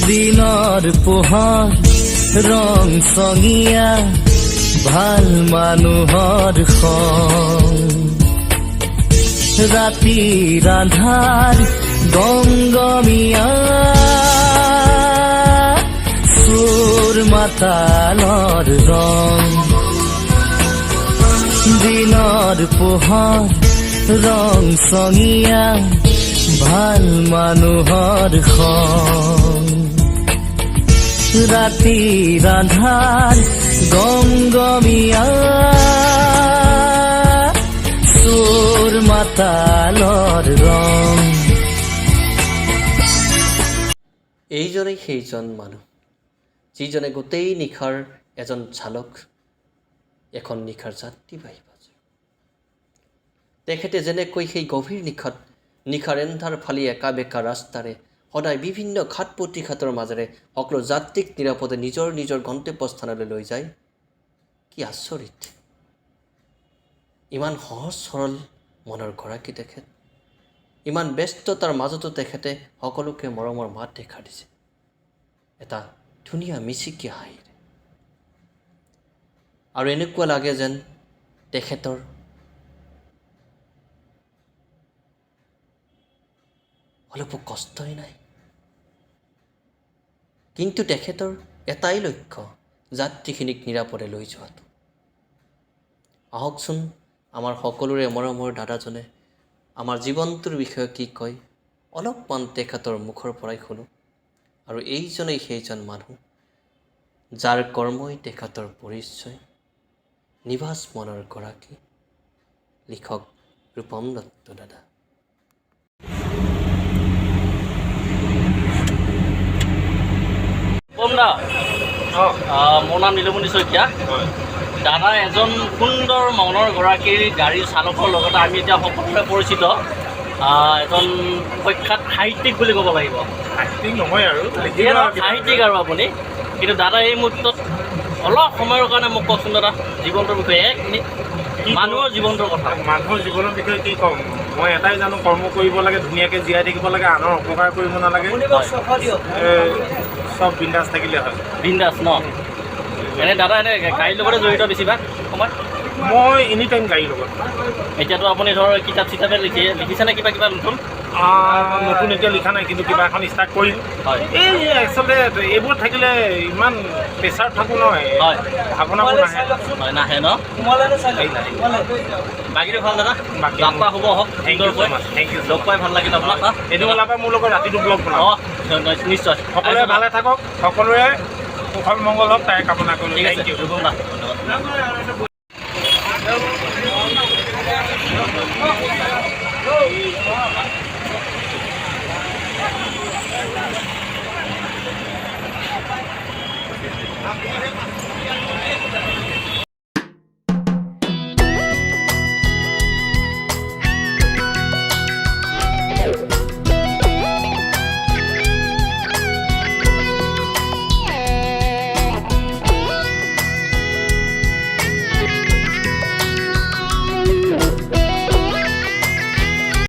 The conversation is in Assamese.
দিনৰ পোহৰ ৰং চঙীয়া ভাল মানুহৰ সং ৰাতিৰ আন্ধাৰ গমগমীয়া চোৰ মাতালৰ ৰং দিনৰ পোহৰ ৰং চঙীয়া ভাল মানুহৰ সং ৰাতিৰ আন্ধাৰ গমগমীয়া চোৰ মাতালৰ ৰং। এইজনেই সেইজন মানুহ যিজনে গোটেই নিশাৰ এজন চালক, এখন নিশাৰ যাত্ৰীবাহী বাছ। তেখেতে যেনেকৈ সেই গভীৰ নিশাৰ এন্ধাৰ ফালি একা বেকা ৰাস্তাৰে সদায় বিভিন্ন ঘাট প্ৰতিঘাতৰ মাজেৰে সকলো যাত্ৰীক নিৰাপদে নিজৰ নিজৰ গন্তব্যস্থানলৈ লৈ যায়। কি আচৰিত! ইমান সহজ সৰল মনৰ গৰাকী তেখেত। ইমান ব্যস্ততাৰ মাজতো তেখেতে সকলোকে মৰমৰ মাত দেখা দিছে এটা ধুনীয়া মিচিকীয়া হাঁহিৰে। আৰু এনেকুৱা লাগে যেন তেখেতৰ অলপো কষ্টই নাই, কিন্তু তেখেতৰ এটাই লক্ষ্য, যাত্ৰীখিনিক নিৰাপদে লৈ যোৱাটো। আহকচোন আমাৰ সকলোৰে মৰমৰ দাদাজনে আমাৰ জীৱনটোৰ বিষয়ে কি কয় অলপমান তেখেতৰ মুখৰ পৰাই শুনো। আৰু এইজনেই সেইজন মানুহ যাৰ কৰ্মই তেখেতৰ পৰিচয়, নিভাজ মনৰ গৰাকী লিখক ৰূপম দত্ত দাদা। মোৰ নাম নীলমণি শইকীয়া। দাদা এজন সুন্দৰ মনৰ গৰাকীৰ গাড়ী চালকৰ লগতে আমি এতিয়া সকলোৱে পৰিচিত এজন প্ৰখ্যাত সাহিত্যিক বুলি ক'ব লাগিব। সাহিত্যিক নহয় আৰু সাহিত্যিক আৰু আপুনি, কিন্তু দাদা এই মুহূৰ্তত অলপ সময়ৰ কাৰণে মোক কওকচোন দাদা জীৱনটোৰ বিষয়ে এক মিনিট, মানুহৰ জীৱনটোৰ কথা। মানুহৰ জীৱনৰ বিষয়ে কি ক'ম? মই এটাই জানো, কৰ্ম কৰিব লাগে, ধুনীয়াকৈ জীয়াই থাকিব লাগে, আনৰ অপকাৰ কৰিব নালাগে, চব বিন্দাছ থাকিলে হয়। বিন্দাছ ন? এনে দাদা এনে গাড়ীৰ লগতে জড়িত বেছিভাগ সময়? মই এনি টাইম গাড়ীৰ লগত। এতিয়াতো আপুনি ধৰ কিতাপ চিতাপে লিখিছেনে কিবা কিবা নতুন? নতুন এতিয়া লিখা নাই, কিন্তু কিবা এখন ষ্টাৰ্ট কৰিম। হয়, এই আচলতে এইবোৰ থাকিলে ইমান প্ৰেছাৰ থাকোঁ নহয়, হয়, ভাৱনাবোৰ নাহে। হয়, নাহে ন? বাকীটো ভাল দাদা? যাত্ৰা হ'ব হওক সুন্দৰকৈ। Thank U. লগ পাই ভাল লাগিল আপোনাক। এইটো হ'লে পৰা মোৰ লগত ৰাতিটো ব্লগ বনাম। অঁ নিশ্চয়, সকলোৱে ভালে থাকক, সকলোৰে কুশল মংগল হওক তাই কামনা কৰিলোঁ। ঠিক আছে, থেংক ইউ। ধন্যবাদ।